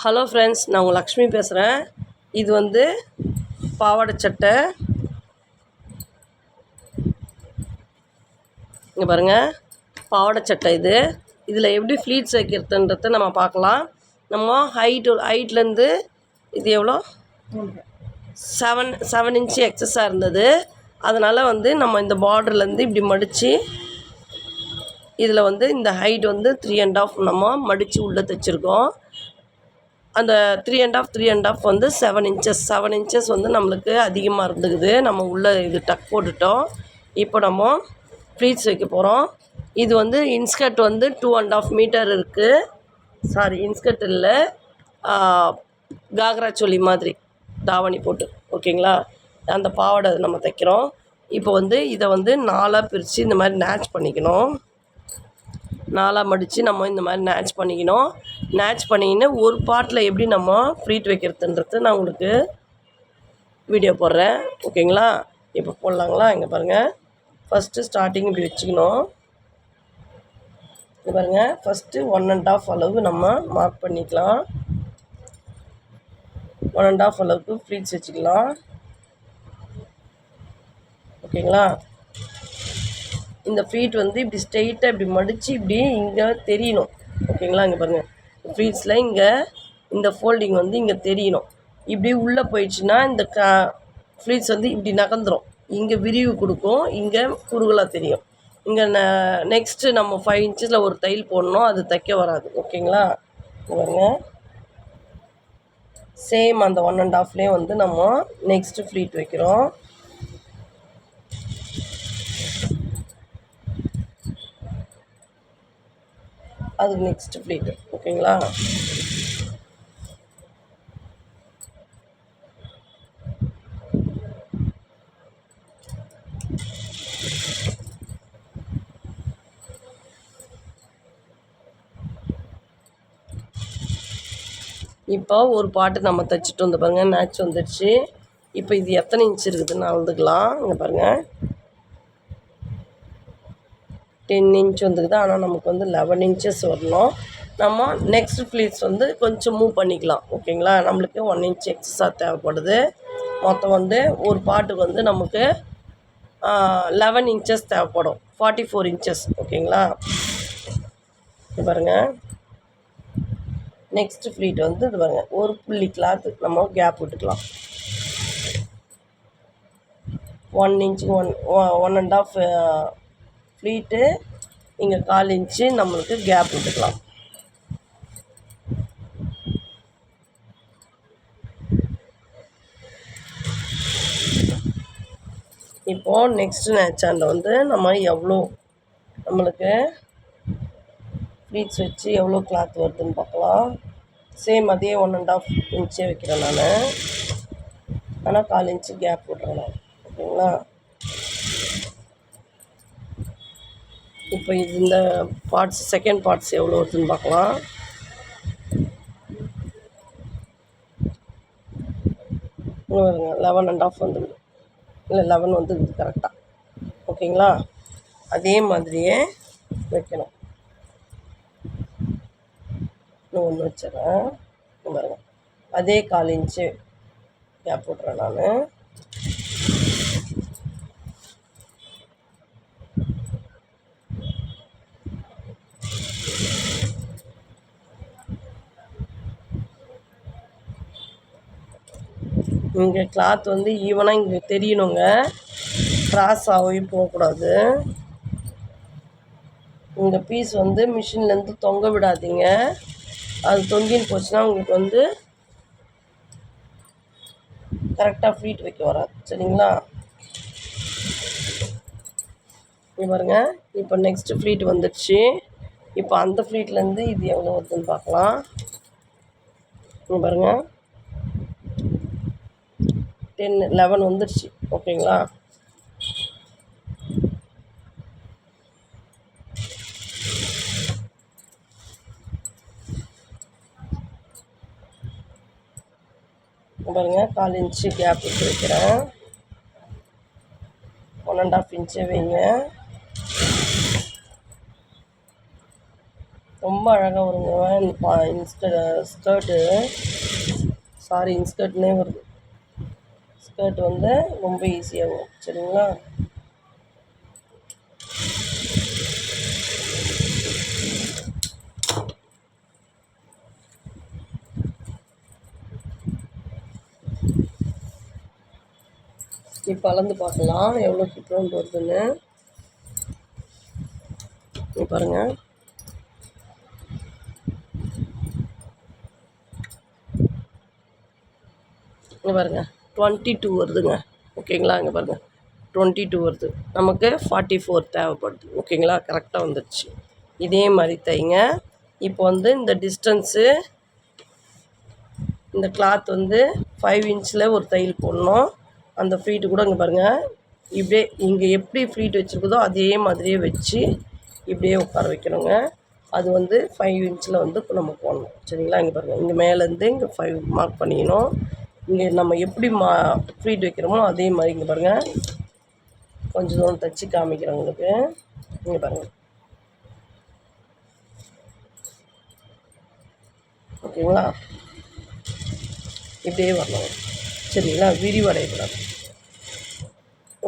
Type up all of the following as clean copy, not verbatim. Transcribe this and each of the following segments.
Hello friends, நான் உங்கள் லக்ஷ்மி பேசுகிறேன். இது வந்து பாவாடை சட்டை. இங்கே பாருங்கள், பாவாடை சட்டை. இதில் எப்படி ஃப்ளீட்ஸ் வைக்கிறதுன்றத நம்ம பார்க்கலாம். நம்ம ஹைட்லேருந்து இது எவ்வளோ 7 இன்ச்சு எக்ஸஸாக இருந்தது. அதனால் வந்து நம்ம இந்த பார்டர்லேருந்து இப்படி மடித்து இதில் வந்து இந்த ஹைட் வந்து 3.5 நம்ம மடித்து உள்ளே தைச்சிருக்கோம். அந்த 3.5 வந்து 7 இன்ச்சஸ் வந்து நம்மளுக்கு அதிகமாக இருந்துக்குது. நம்ம உள்ளே இது டக் போட்டுட்டோம். இப்போ நம்ம ப்ளீட்ஸ் வைக்க போகிறோம். இது வந்து இன்ஸ்கர்ட் வந்து 2.5 மீட்டர் இருக்குது. சாரி, இன்ஸ்கர்ட் இல்லை, காக்ரா சோலி மாதிரி தாவணி போட்டு, ஓகேங்களா? அந்த பாவாடை நம்ம தைக்கிறோம். இப்போ வந்து இதை வந்து 4ஆக பிரித்து இந்த மாதிரி நேட்ச் பண்ணிக்கணும். 4ஆக மடித்து நம்ம இந்த மாதிரி நேட்ச் பண்ணிக்கின்னு ஒரு பார்ட்டில் எப்படி நம்ம ஃப்ளீட் வைக்கிறதுன்றது நான் உங்களுக்கு வீடியோ போடுறேன், ஓகேங்களா? இப்போ போடலாங்களா? இங்கே பாருங்கள், ஃபஸ்ட்டு ஸ்டார்டிங் இப்படி வச்சுக்கணும். இங்கே பாருங்கள், ஃபஸ்ட்டு 1.5 அளவு நம்ம மார்க் பண்ணிக்கலாம். 1.5 அளவுக்கு ஃப்ளீட்ஸ் வச்சுக்கலாம், ஓகேங்களா? இந்த ஃப்ளீட் வந்து இப்படி ஸ்ட்ரெயிட்டாக இப்படி மடித்து இப்படி இங்கே தெரியணும், ஓகேங்களா? இங்கே பாருங்கள், ஃப்ளீட்ஸில் இங்கே இந்த ஃபோல்டிங் வந்து இங்கே தெரியணும். இப்படி உள்ளே போயிடுச்சுன்னா இந்த ஃப்ளீட்ஸ் வந்து இப்படி நகர்ந்துடும். இங்கே விரிவு கொடுக்கும், இங்கே குறுகலாக தெரியும். இங்கே நெக்ஸ்ட்டு நம்ம 5 இன்ச்சில் ஒரு தையல் போடணும், அது தைக்க வராது, ஓகேங்களா? பாருங்க, சேம் அந்த 1.5லேயே வந்து நம்ம நெக்ஸ்ட்டு ஃப்ளீட் வைக்கிறோம். அதுக்கு நெக்ஸ்ட்டு ஃப்ளீட்டு, ஓகேங்களா? இப்போ ஒரு பாட்டு நம்ம தைச்சிட்டு வந்து பாருங்கள், மேட்ச் வந்துடுச்சு. இப்போ இது எத்தனை இன்ச் இருக்குதுன்னு அளந்துக்கலாம். இங்கே பாருங்கள், 10 இன்ச் வந்துக்குது. ஆனால் நமக்கு வந்து 11 இன்ச்சஸ் வரணும். நம்ம நெக்ஸ்ட் ஃப்ளீட்ஸ் வந்து கொஞ்சம் மூவ் பண்ணிக்கலாம், ஓகேங்களா? நம்மளுக்கு 1 இன்ச் எக்ஸஸாக தேவைப்படுது. மொத்தம் வந்து ஒரு பாட்டுக்கு வந்து நமக்கு 11 இன்ச்சஸ் தேவைப்படும், 44 இன்ச்சஸ், ஓகேங்களா? இது பாருங்கள், நெக்ஸ்ட்டு ஃப்ளீட் வந்து இது பாருங்கள், ஒரு புள்ளி கிளாத்து நம்ம கேப் விட்டுக்கலாம். 1 இன்ச்சுக்கு 1.5 ஃப்ளீட்டு, இங்கே 1/4 இன்ச்சு நம்மளுக்கு கேப் விட்டுக்கலாம். இப்போது நெக்ஸ்ட்டு நேச்சாண்டில் வந்து நம்ம எவ்வளோ நம்மளுக்கு ஃப்ளீட்ஸ் வச்சு எவ்வளோ கிளாத் வருதுன்னு பார்க்கலாம். சேம் அதே 1.5 இன்ச்சே வைக்கிறேன் நான், ஆனால் 1/4 இன்ச்சு கேப் விட்றேன் நான், ஓகேங்களா? இப்போ இது இந்த பார்ட்ஸ், செகண்ட் பார்ட்ஸ் எவ்வளோ வருதுன்னு பார்க்கலாம். வருங்க, 11.5 வந்துடுது, இல்லை 11 வந்துடுது கரெக்டாக, ஓகேங்களா? அதே மாதிரியே வைக்கணும். இன்னும் ஒன்று வச்சிடறேன், பாருங்க, அதே 1/4 இன்ச்சு கேப் போட்டுறேன் நான். இங்கே கிளாத் வந்து ஈவனாக இங்கே தெரியணுங்க, க்ராஸ் ஆகி போகக்கூடாது. இந்த பீஸ் வந்து மிஷின்லேருந்து தொங்க விடாதீங்க, அது தொங்கின்னு போச்சுன்னா உங்களுக்கு வந்து கரெக்டாக ஃப்ளீட் வைக்க வராது, சரிங்களா? இங்கே பாருங்கள், இப்போ நெக்ஸ்ட்டு ஃப்ளீட் வந்துடுச்சு. இப்போ அந்த ஃப்ளீட்லேருந்து இது எவ்வளோ வருதுன்னு பார்க்கலாம். இங்கே பாருங்கள், 11 வந்துடுச்சு, ஓகேங்களா? பாருங்கள், 1/4 இன்ச்சு கேப் விட்டு வைக்கிறேன். 1.5 இன்ச்சு வைங்க. ரொம்ப அழகாக வருங்க. இன்ஸ்கர்ட்னே வருது. ஸ்கர்ட் வந்து ரொம்ப ஈஸியாகும். சரிங்களா? இப்போ அளந்து பார்க்கலாம் எவ்வளோ கிலோன்னு வருதுன்னு. பாருங்கள். இங்கே பாருங்கள் 22 வருதுங்க. ஓகேங்களா? இங்கே பாருங்கள் 22 வருது. நமக்கு 44 தேவைப்படுது. ஓகேங்களா? கரெக்டாக வந்துடுச்சு. இதே மாதிரி தைங்க. இப்போ வந்து இந்த டிஸ்டன்ஸு, இந்த கிளாத் வந்து 5 இன்ச்சில் ஒரு தையல் போடணும். அந்த ஃப்ளீட்டு கூட இங்கே பாருங்கள், இப்படியே இங்கே எப்படி ஃப்ளீட் வச்சுருக்குதோ அதே மாதிரியே வச்சு இப்படியே உட்கார வைக்கணுங்க. அது வந்து 5 இன்ச்சில் வந்து இப்போ நம்ம போடணும். சரிங்களா? இங்கே பாருங்கள், இங்கே மேலேருந்து இங்கே 5 மார்க் பண்ணிக்கணும். இங்கே நம்ம எப்படி ஃப்ளீட் வைக்கிறோமோ அதே மாதிரி இங்கே பாருங்கள், கொஞ்சம் தூரம் தைச்சி காமிக்கிறேன் உங்களுக்கு. இங்கே பாருங்கள். ஓகேங்களா? இப்படியே வரணும். சரிங்களா? விரிவடையக்கூடாது.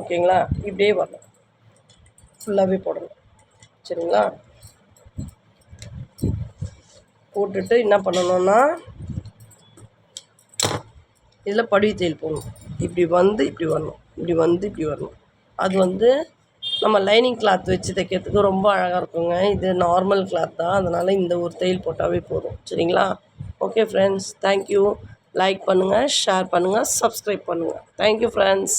ஓகேங்களா? இப்படியே வரணும். ஃபுல்லாகவே போடணும். சரிங்களா? போட்டுட்டு என்ன பண்ணணும்னா, இதில் படிவு தையல் போடணும். இப்படி வந்து இப்படி வரணும், இப்படி வந்து இப்படி வரணும். அது வந்து நம்ம லைனிங் கிளாத் வச்சு தைக்கிறதுக்கு ரொம்ப அழகாக இருக்குங்க. இது நார்மல் கிளாத் தான், அதனால் இந்த ஒரு தையல் போட்டாவே போதும். சரிங்களா? Okay friends, thank you. லைக் பண்ணுங்கள், ஷேர் பண்ணுங்கள், சப்ஸ்கிரைப் பண்ணுங்கள். Thank you friends.